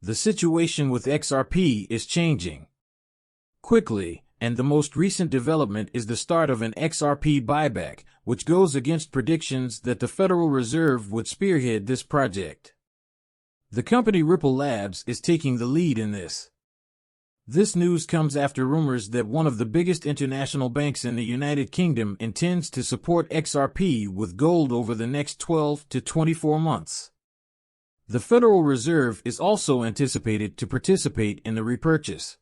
The situation with XRP is changing quickly, and the most recent development is the start of an XRP buyback, which goes against predictions that the Federal Reserve would spearhead this project. The company Ripple Labs is taking the lead in this. This news comes after rumors that one of the biggest international banks in the United Kingdom intends to support XRP with gold over the next 12 to 24 months. The Federal Reserve is also anticipated to participate in the repurchase.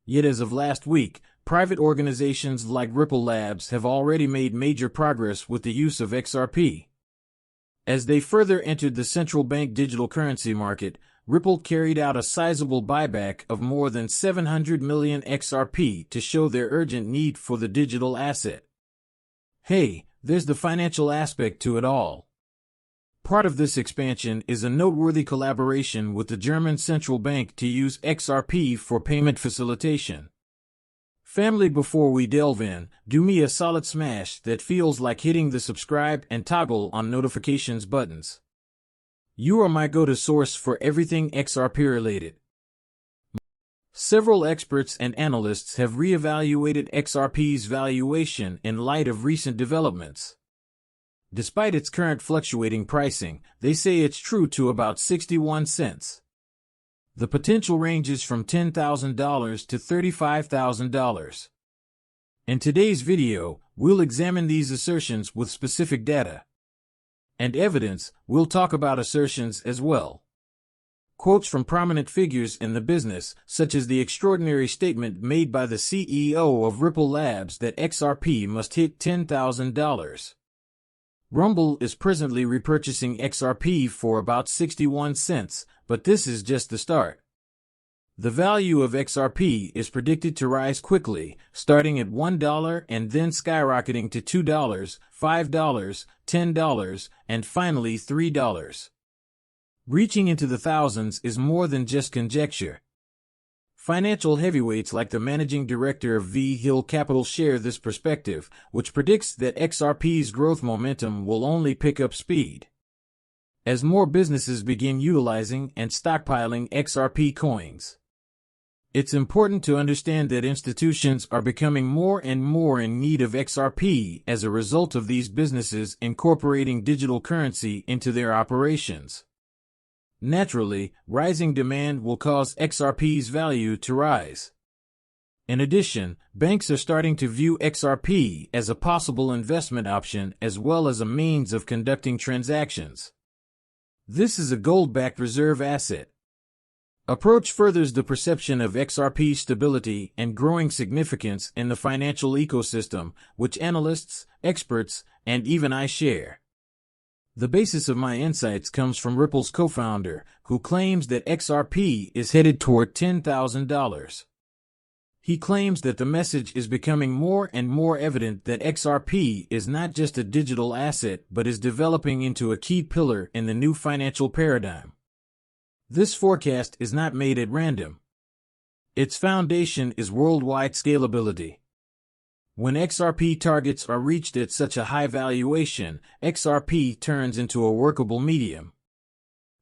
Yet as of last week, private organizations like Ripple Labs have already made major progress with the use of XRP. As they further entered the central bank digital currency market, Ripple carried out a sizable buyback of more than 700 million XRP to show their urgent need for the digital asset. Hey, there's the financial aspect to it all. Part of this expansion is a noteworthy collaboration with the German central bank to use XRP for payment facilitation. Family, before we delve in, do me a solid smash that feels like hitting the subscribe and toggle on notifications buttons. You are my go-to source for everything XRP related. Several experts and analysts have reevaluated XRP's valuation in light of recent developments. Despite its current fluctuating pricing, they say it's true to about 61 cents. The potential ranges from $10,000 to $35,000. In today's video, we'll examine these assertions with specific data and evidence. We'll talk about assertions as well. Quotes from prominent figures in the business, such as the extraordinary statement made by the CEO of Ripple Labs that XRP must hit $10,000. Rumble is presently repurchasing XRP for about 61 cents, but this is just the start. The value of XRP is predicted to rise quickly, starting at $1 and then skyrocketing to $2, $5, $10, and finally $3. Reaching into the thousands is more than just conjecture. Financial heavyweights like the managing director of V Hill Capital share this perspective, which predicts that XRP's growth momentum will only pick up speed as more businesses begin utilizing and stockpiling XRP coins. It's important to understand that institutions are becoming more and more in need of XRP as a result of these businesses incorporating digital currency into their operations. Naturally, rising demand will cause XRP's value to rise. In addition, banks are starting to view XRP as a possible investment option as well as a means of conducting transactions. This is a gold-backed reserve asset. Approach furthers the perception of XRP's stability and growing significance in the financial ecosystem, which analysts, experts, and even I share. The basis of my insights comes from Ripple's co-founder, who claims that XRP is headed toward $10,000. He claims that the message is becoming more and more evident that XRP is not just a digital asset but is developing into a key pillar in the new financial paradigm. This forecast is not made at random. Its foundation is worldwide scalability. When XRP targets are reached at such a high valuation, XRP turns into a workable medium.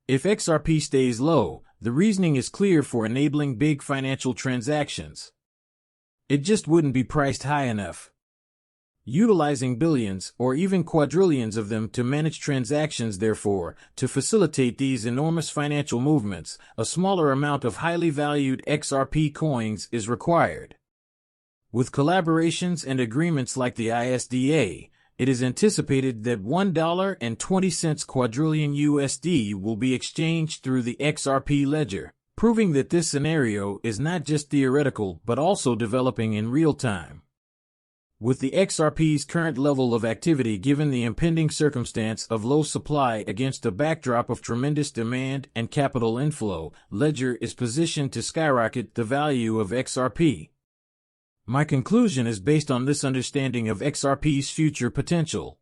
If XRP stays low, the reasoning is clear for enabling big financial transactions. It just wouldn't be priced high enough. Utilizing billions or even quadrillions of them to manage transactions, therefore, to facilitate these enormous financial movements, a smaller amount of highly valued XRP coins is required. With collaborations and agreements like the ISDA, it is anticipated that $1.20 quadrillion USD will be exchanged through the XRP ledger, proving that this scenario is not just theoretical but also developing in real time. With the XRP's current level of activity, given the impending circumstance of low supply against a backdrop of tremendous demand and capital inflow, Ledger is positioned to skyrocket the value of XRP. My conclusion is based on this understanding of XRP's future potential.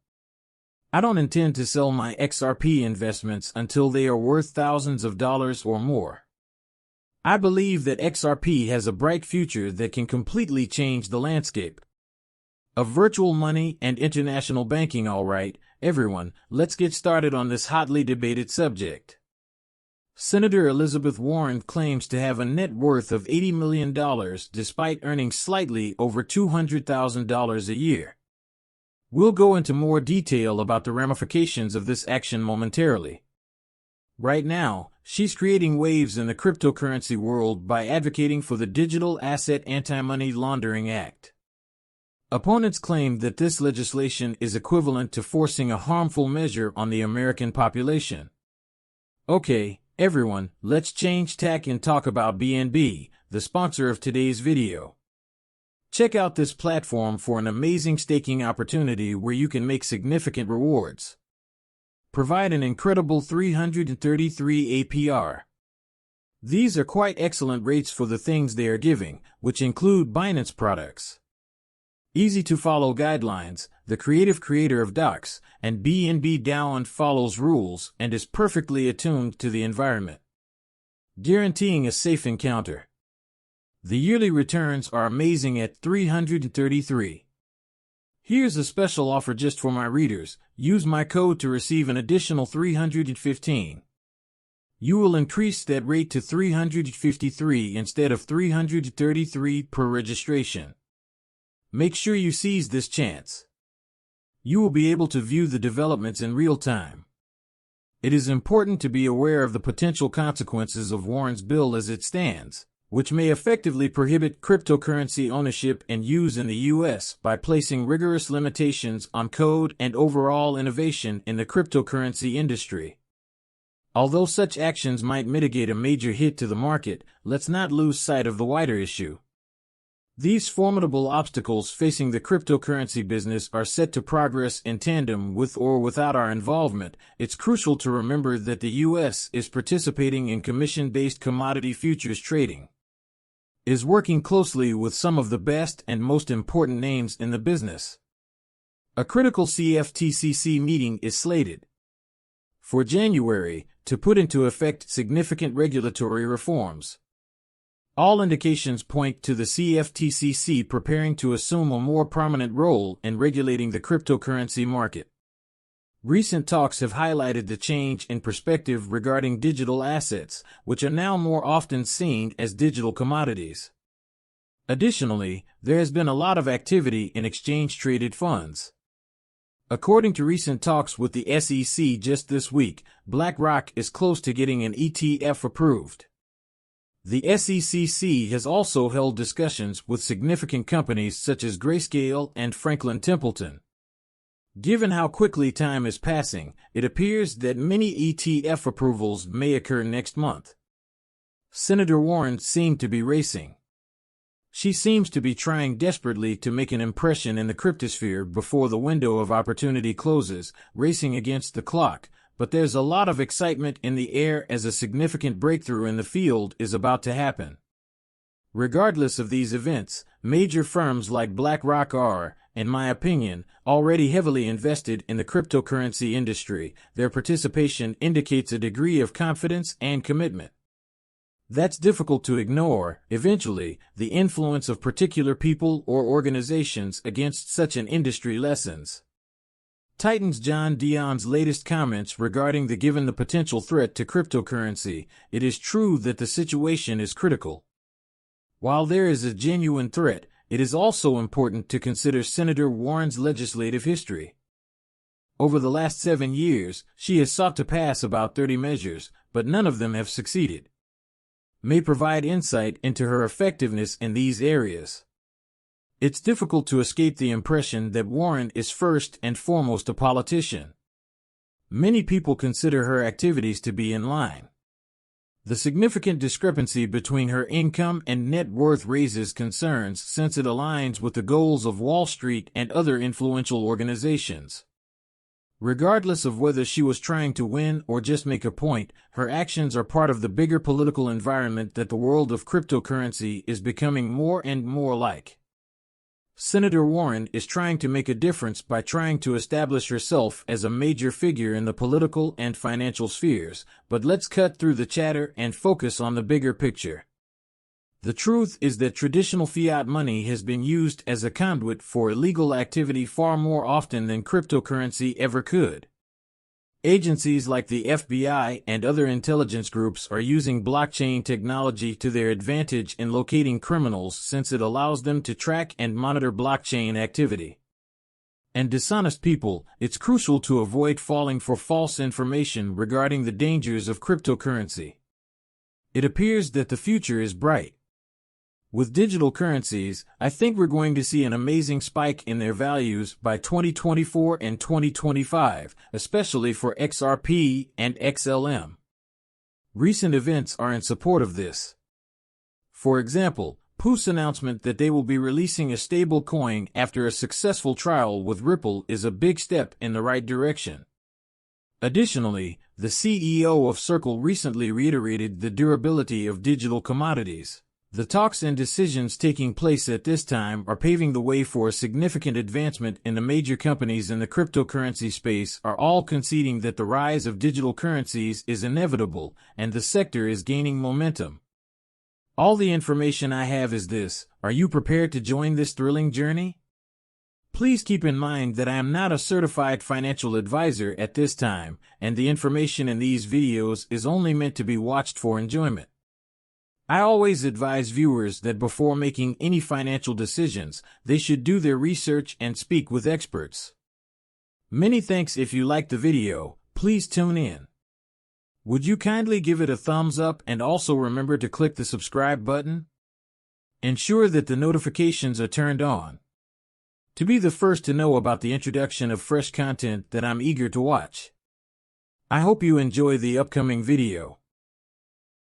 I don't intend to sell my XRP investments until they are worth thousands of dollars or more. I believe that XRP has a bright future that can completely change the landscape of virtual money and international banking. All right, everyone, let's get started on this hotly debated subject. Senator Elizabeth Warren claims to have a net worth of $80 million despite earning slightly over $200,000 a year. We'll go into more detail about the ramifications of this action momentarily. Right now, she's creating waves in the cryptocurrency world by advocating for the Digital Asset Anti-Money Laundering Act. Opponents claim that this legislation is equivalent to forcing a harmful measure on the American population. Okay, everyone, let's change tack and talk about BNB, the sponsor of today's video. Check out this platform for an amazing staking opportunity where you can make significant rewards. Provide an incredible 333 APR. These are quite excellent rates for the things they are giving, which include Binance products. Easy-to-follow guidelines, the creative creator of docs, and BNB DAO follows rules and is perfectly attuned to the environment. Guaranteeing a safe encounter. The yearly returns are amazing at 333. Here's a special offer just for my readers. Use my code to receive an additional 315. You will increase that rate to 353 instead of 333 per registration. Make sure you seize this chance. You will be able to view the developments in real time. It is important to be aware of the potential consequences of Warren's bill as it stands, which may effectively prohibit cryptocurrency ownership and use in the U.S. by placing rigorous limitations on code and overall innovation in the cryptocurrency industry. Although such actions might mitigate a major hit to the market, let's not lose sight of the wider issue. These formidable obstacles facing the cryptocurrency business are set to progress in tandem with or without our involvement. It's crucial to remember that the U.S. is participating in commission-based commodity futures trading, is working closely with some of the best and most important names in the business. A critical CFTC meeting is slated for January to put into effect significant regulatory reforms. All indications point to the CFTC preparing to assume a more prominent role in regulating the cryptocurrency market. Recent talks have highlighted the change in perspective regarding digital assets, which are now more often seen as digital commodities. Additionally, there has been a lot of activity in exchange-traded funds. According to recent talks with the SEC just this week, BlackRock is close to getting an ETF approved. The SEC has also held discussions with significant companies such as Grayscale and Franklin Templeton. Given how quickly time is passing, it appears that many ETF approvals may occur next month. Senator Warren seemed to be racing. She seems to be trying desperately to make an impression in the cryptosphere before the window of opportunity closes, racing against the clock. But there's a lot of excitement in the air as a significant breakthrough in the field is about to happen. Regardless of these events, major firms like BlackRock are, in my opinion, already heavily invested in the cryptocurrency industry. Their participation indicates a degree of confidence and commitment. That's difficult to ignore. Eventually, the influence of particular people or organizations against such an industry lessens. Titan's John Dion's latest comments regarding given the potential threat to cryptocurrency, it is true that the situation is critical. While there is a genuine threat, it is also important to consider Senator Warren's legislative history. Over the last 7 years, she has sought to pass about 30 measures, but none of them have succeeded. May provide insight into her effectiveness in these areas. It's difficult to escape the impression that Warren is first and foremost a politician. Many people consider her activities to be in line. The significant discrepancy between her income and net worth raises concerns since it aligns with the goals of Wall Street and other influential organizations. Regardless of whether she was trying to win or just make a point, her actions are part of the bigger political environment that the world of cryptocurrency is becoming more and more like. Senator Warren is trying to make a difference by trying to establish herself as a major figure in the political and financial spheres, but let's cut through the chatter and focus on the bigger picture. The truth is that traditional fiat money has been used as a conduit for illegal activity far more often than cryptocurrency ever could. Agencies like the FBI and other intelligence groups are using blockchain technology to their advantage in locating criminals since it allows them to track and monitor blockchain activity. And dishonest people, it's crucial to avoid falling for false information regarding the dangers of cryptocurrency. It appears that the future is bright. With digital currencies, I think we're going to see an amazing spike in their values by 2024 and 2025, especially for XRP and XLM. Recent events are in support of this. For example, Poof's announcement that they will be releasing a stable coin after a successful trial with Ripple is a big step in the right direction. Additionally, the CEO of Circle recently reiterated the durability of digital commodities. The talks and decisions taking place at this time are paving the way for a significant advancement in the major companies in the cryptocurrency space are all conceding that the rise of digital currencies is inevitable and the sector is gaining momentum. All the information I have is this: are you prepared to join this thrilling journey? Please keep in mind that I am not a certified financial advisor at this time, and the information in these videos is only meant to be watched for enjoyment. I always advise viewers that before making any financial decisions, they should do their research and speak with experts. Many thanks. If you liked the video, please tune in. Would you kindly give it a thumbs up and also remember to click the subscribe button? Ensure that the notifications are turned on to be the first to know about the introduction of fresh content that I'm eager to watch. I hope you enjoy the upcoming video.